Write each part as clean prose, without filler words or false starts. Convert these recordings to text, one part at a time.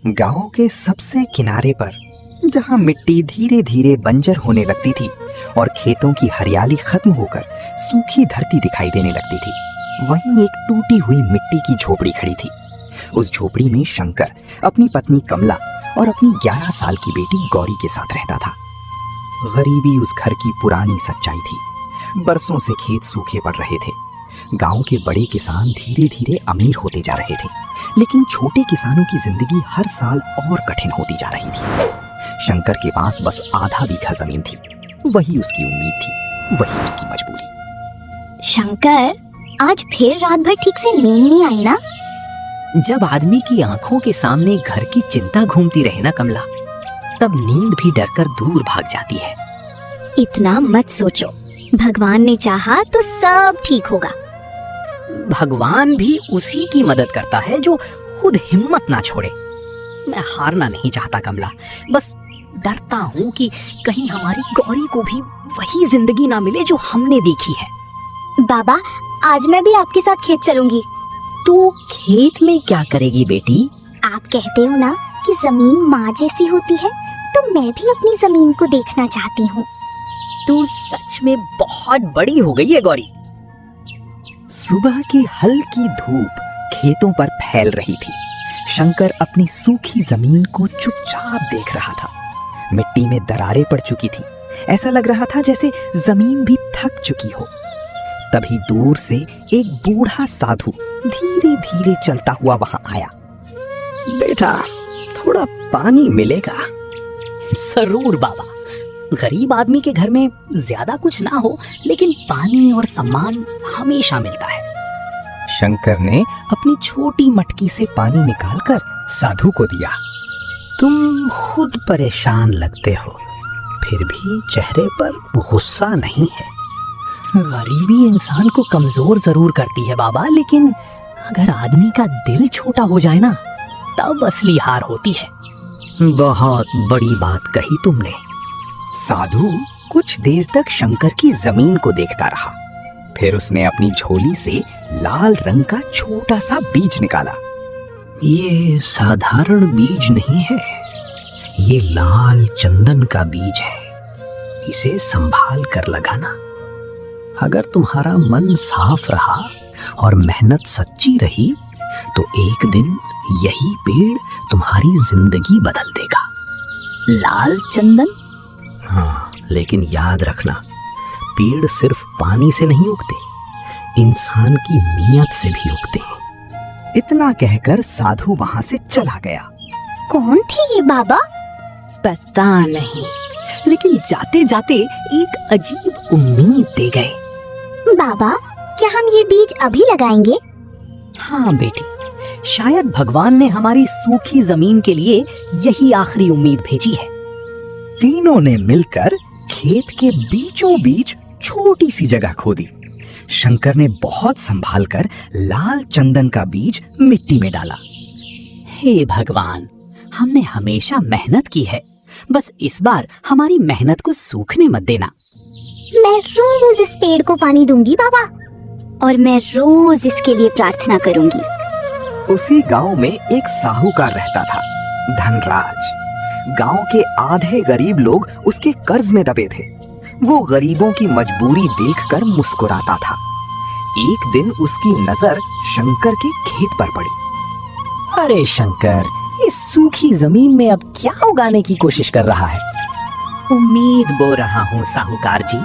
गांव के सबसे किनारे पर, जहां मिट्टी धीरे धीरे बंजर होने लगती थी और खेतों की हरियाली खत्म होकर सूखी धरती दिखाई देने लगती थी, वहीं एक टूटी हुई मिट्टी की झोपड़ी खड़ी थी। उस झोपड़ी में शंकर अपनी पत्नी कमला और अपनी 11 साल की बेटी गौरी के साथ रहता था। गरीबी उस घर की पुरानी सच्चाई थी। बरसों से खेत सूखे पड़ रहे थे। गांव के बड़े किसान धीरे धीरे अमीर होते जा रहे थे, लेकिन छोटे किसानों की जिंदगी हर साल और कठिन होती जा रही थी। शंकर के पास बस आधा बीघा जमीन थी। वही उसकी उम्मीद थी, वही उसकी मजबूरी। शंकर, आज फिर रात भर ठीक से नींद नहीं आई ना? जब आदमी की आंखों के सामने घर की चिंता घूमती रहे ना कमला, तब नींद भी डरकर दूर भाग जाती है। इतना मत सोचो, भगवान ने चाहा तो सब ठीक होगा। भगवान भी उसी की मदद करता है जो खुद हिम्मत ना छोड़े। मैं हारना नहीं चाहता कमला, बस डरता हूँ कि कहीं हमारी गौरी को भी वही जिंदगी ना मिले जो हमने देखी है। बाबा, आज मैं भी आपके साथ खेत चलूंगी। तू खेत में क्या करेगी बेटी? आप कहते हो ना कि जमीन माँ जैसी होती है, तो मैं भी अपनी जमीन को देखना चाहती हूँ। तू सच में बहुत बड़ी हो गई है गौरी। सुबह की हल्की धूप खेतों पर फैल रही थी। शंकर अपनी सूखी जमीन को चुपचाप देख रहा था। मिट्टी में दरारें पड़ चुकी थी। ऐसा लग रहा था जैसे जमीन भी थक चुकी हो। तभी दूर से एक बूढ़ा साधु धीरे धीरे चलता हुआ वहां आया। बेटा, थोड़ा पानी मिलेगा? जरूर बाबा। गरीब आदमी के घर में ज्यादा कुछ ना हो, लेकिन पानी और सम्मान हमेशा मिलता है। शंकर ने अपनी छोटी मटकी से पानी निकालकर साधु को दिया। तुम खुद परेशान लगते हो, फिर भी चेहरे पर गुस्सा नहीं है। गरीबी इंसान को कमजोर जरूर करती है बाबा, लेकिन अगर आदमी का दिल छोटा हो जाए ना, तब असली हार होती है। बहुत बड़ी बात कही तुमने। साधु कुछ देर तक शंकर की जमीन को देखता रहा। फिर उसने अपनी झोली से लाल रंग का छोटा सा बीज निकाला। ये साधारण बीज नहीं है, ये लाल चंदन का बीज है। इसे संभाल कर लगाना। अगर तुम्हारा मन साफ रहा और मेहनत सच्ची रही, तो एक दिन यही पेड़ तुम्हारी जिंदगी बदल देगा। लाल चंदन? हाँ, लेकिन याद रखना, पेड़ सिर्फ पानी से नहीं उगते, इंसान की नीयत से भी उगते हैं। इतना कहकर साधु वहां से चला गया। कौन थी ये बाबा? पता नहीं, लेकिन जाते जाते एक अजीब उम्मीद दे गए। बाबा, क्या हम ये बीज अभी लगाएंगे? हाँ बेटी, शायद भगवान ने हमारी सूखी जमीन के लिए यही आखिरी उम्मीद भेजी है। तीनों ने मिलकर खेत के बीचों बीच छोटी सी जगह खोदी। शंकर ने बहुत संभाल कर लाल चंदन का बीज मिट्टी में डाला। हे भगवान, हमने हमेशा मेहनत की है, बस इस बार हमारी मेहनत को सूखने मत देना। मैं रोज इस पेड़ को पानी दूंगी बाबा, और मैं रोज इसके लिए प्रार्थना करूंगी। उसी गांव में एक साहूकार रहता था, धनराज। गांव के आधे गरीब लोग उसके कर्ज में दबे थे। वो गरीबों की मजबूरी देखकर मुस्कुराता था। एक दिन उसकी नजर शंकर के खेत पर पड़ी। अरे शंकर, इस सूखी जमीन में अब क्या उगाने की कोशिश कर रहा है? उम्मीद बो रहा हूँ साहूकार जी।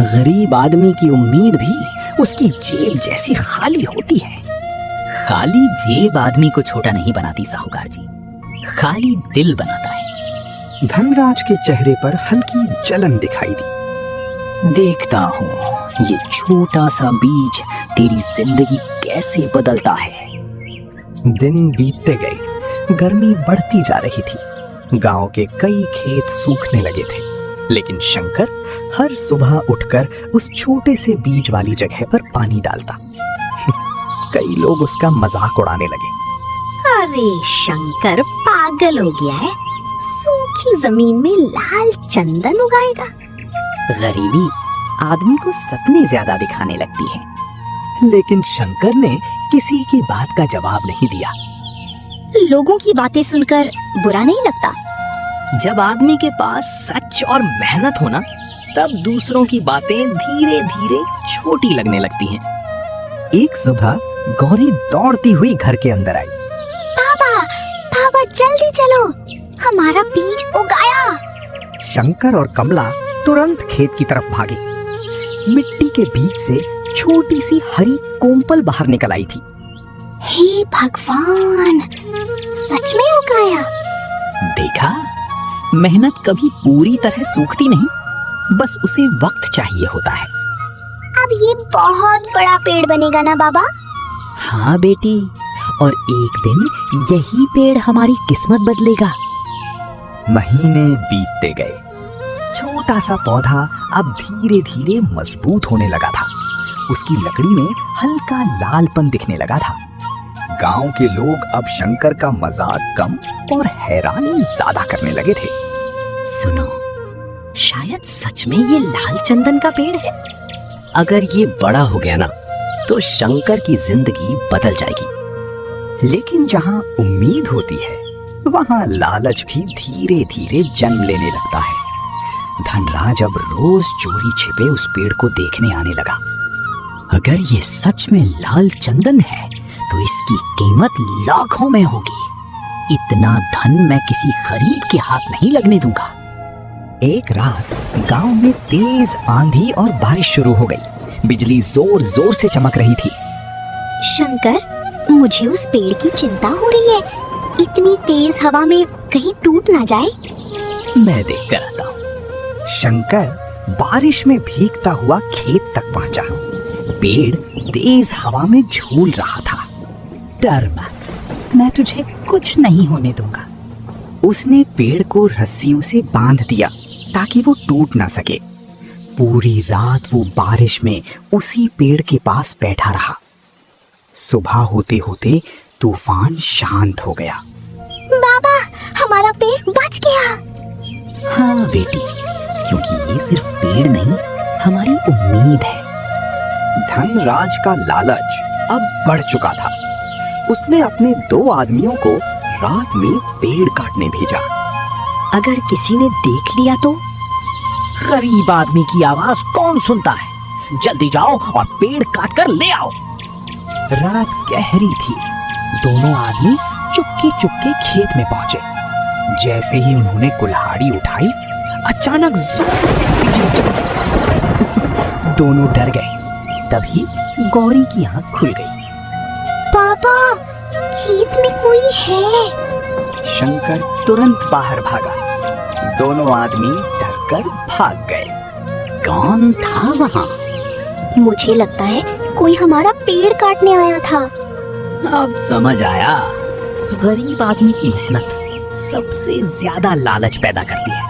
गरीब आदमी की उम्मीद भी उसकी जेब जैसी खाली होती है। खाली जेब आदमी को छोटा नहीं बनाती साहूकार जी, खाली दिल बनाता है। धनराज के चेहरे पर हल्की जलन दिखाई दी। देखता हूँ ये छोटा सा बीज तेरी जिंदगी कैसे बदलता है। दिन बीतते गए, गर्मी बढ़ती जा रही थी। गांव के कई खेत सूखने लगे थे, लेकिन शंकर हर सुबह उठकर उस छोटे से बीज वाली जगह पर पानी डालता। कई लोग उसका मजाक उड़ाने लगे। अरे शंकर पागल हो गया है, सूखी जमीन में लाल चंदन उगाएगा। गरीबी आदमी को सपने ज्यादा दिखाने लगती है। लेकिन शंकर ने किसी की बात का जवाब नहीं दिया। लोगों की बातें सुनकर बुरा नहीं लगता? जब आदमी के पास सच और मेहनत हो ना, तब दूसरों की बातें धीरे धीरे छोटी लगने लगती हैं। एक सुबह गौरी दौड़ती हुई घर के अंदर आई। पापा, पापा जल्दी चलो, हमारा बीज उगाया। शंकर और कमला तुरंत खेत की तरफ भागे। मिट्टी के बीच से छोटी सी हरी कोम्पल बाहर निकल आई थी। हे भगवान, सच में उगाया। देखा, मेहनत कभी पूरी तरह सूखती नहीं, बस उसे वक्त चाहिए होता है। अब ये बहुत बड़ा पेड़ बनेगा ना बाबा? हाँ बेटी, और एक दिन यही पेड़ हमारी किस्मत बदलेगा। महीने बीतते गए। छोटा सा पौधा अब धीरे धीरे मजबूत होने लगा था। उसकी लकड़ी में हल्का लालपन दिखने लगा था। गांव के लोग अब शंकर का मजाक कम और हैरानी ज्यादा करने लगे थे। सुनो, शायद सच में ये लाल चंदन का पेड़ है। अगर ये बड़ा हो गया ना, तो शंकर की जिंदगी बदल जाएगी। लेकिन जहां उम्मीद होती है, वहां लालच भी धीरे धीरे जन्म लेने लगता है। धनराज अब रोज चोरी छिपे उस पेड़ को देखने आने लगा। अगर ये सच में लाल चंदन है, तो इसकी कीमत लाखों में होगी। इतना धन मैं किसी गरीब के हाथ नहीं लगने दूंगा। एक रात गांव में तेज आंधी और बारिश शुरू हो गई। बिजली जोर जोर से चमक रही थी। शंकर, मुझे उस पेड़ की चिंता हो रही है। इतनी तेज हवा में कहीं टूट ना जाए। मैं देख कर आता हूँ। शंकर बारिश में भीगता हुआ खेत तक पहुंचा। पेड़ तेज हवा में झूल रहा था। डर मत, मैं तुझे कुछ नहीं होने दूंगा। उसने पेड़ को रस्सियों से बांध दिया ताकि वो टूट ना सके। पूरी रात वो बारिश में उसी पेड़ के पास बैठा रहा। सुबह होते होते तूफान शांत हो गया। बाबा, हमारा पेड़ बच गया। हाँ बेटी, क्योंकि ये सिर्फ पेड़ नहीं, हमारी उम्मीद है। धनराज का लालच अब बढ़ चुका था। उसने अपने 2 आदमियों को रात में पेड़ काटने भेजा। अगर किसी ने देख लिया तो? गरीब आदमी की आवाज कौन सुनता है? जल्दी जाओ और पेड़ काट कर ले आओ। रात गहरी थी। दोनों आदमी चुपके चुपके खेत में पहुंचे। जैसे ही उन्होंने कुल्हाड़ी उठाई, अचानक जोर से बिजली चमकी। दोनों डर गए। तभी गौरी की आंख खुल गई। पापा, खेत में कोई है। शंकर तुरंत बाहर भागा। दोनों आदमी डरकर भाग गए। कौन था वहाँ? मुझे लगता है कोई हमारा पेड़ काटने आया था। अब समझ आया। गरीब आदमी की मेहनत सबसे ज्यादा लालच पैदा करती है।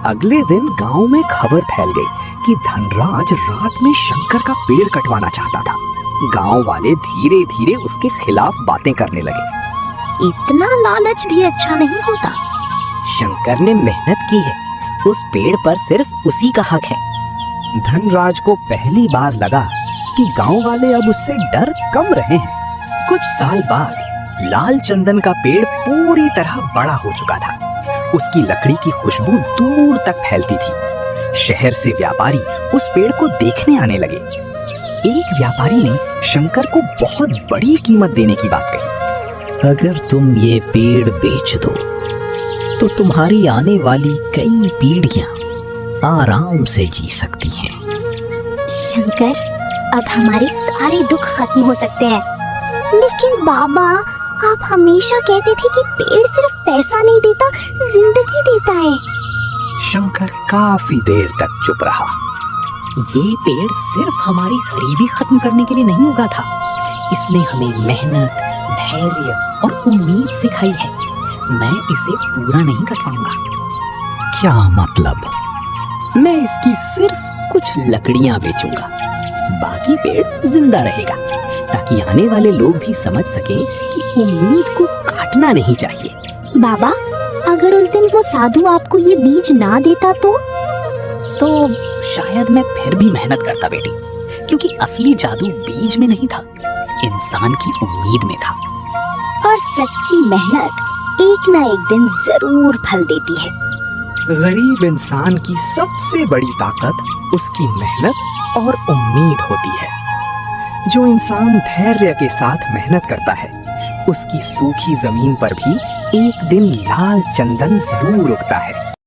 अगले दिन गांव में खबर फैल गई कि धनराज रात में शंकर का पेड़ कटवाना चाहता था। गांव वाले धीरे धीरे उसके खिलाफ बातें करने लगे। इतना लालच भी अच्छा नहीं होता। शंकर ने मेहनत की है, उस पेड़ पर सिर्फ उसी का हक है। धनराज को पहली बार लगा कि गांव वाले अब उससे डर कम रहे हैं। कुछ साल बाद लाल चंदन का पेड़ पूरी तरह बड़ा हो चुका था। उसकी लकड़ी की खुशबू दूर तक फैलती थी। शहर से व्यापारी उस पेड़ को देखने आने लगे। एक व्यापारी ने शंकर को बहुत बड़ी कीमत देने की बात कही। अगर तुम ये पेड़ बेच दो, तो तुम्हारी आने वाली कई पीढ़ियां आराम से जी सकती हैं। शंकर, अब हमारे सारे दुख खत्म हो सकते हैं। लेकिन बाबा, आप हमेशा कहते थे कि पेड़ सिर्फ पैसा नहीं देता, जिंदगी देता है। शंकर काफी देर तक चुप रहा। ये पेड़ सिर्फ हमारी गरीबी खत्म करने के लिए नहीं उगा था। इसने हमें मेहनत, धैर्य और उम्मीद सिखाई है। मैं इसे पूरा नहीं कटवाऊंगा। क्या मतलब? मैं इसकी सिर्फ कुछ लकड़ियां बेचूंगा, बाकी पेड़ जिंदा रहेगा, ताकि आने वाले लोग भी समझ सके कि उम्मीद को काटना नहीं चाहिए। बाबा, अगर उस दिन वो साधु आपको ये बीज ना देता तो शायद मैं फिर भी मेहनत करता बेटी, क्योंकि असली जादू बीज में नहीं था, इंसान की उम्मीद में था। और सच्ची मेहनत एक ना एक दिन जरूर फल देती है। गरीब इंसान की सबसे बड़ी ताकत उसकी मेहनत और उम्मीद होती है। जो इंसान धैर्य के साथ मेहनत करता है, उसकी सूखी जमीन पर भी एक दिन लाल चंदन जरूर उगता है।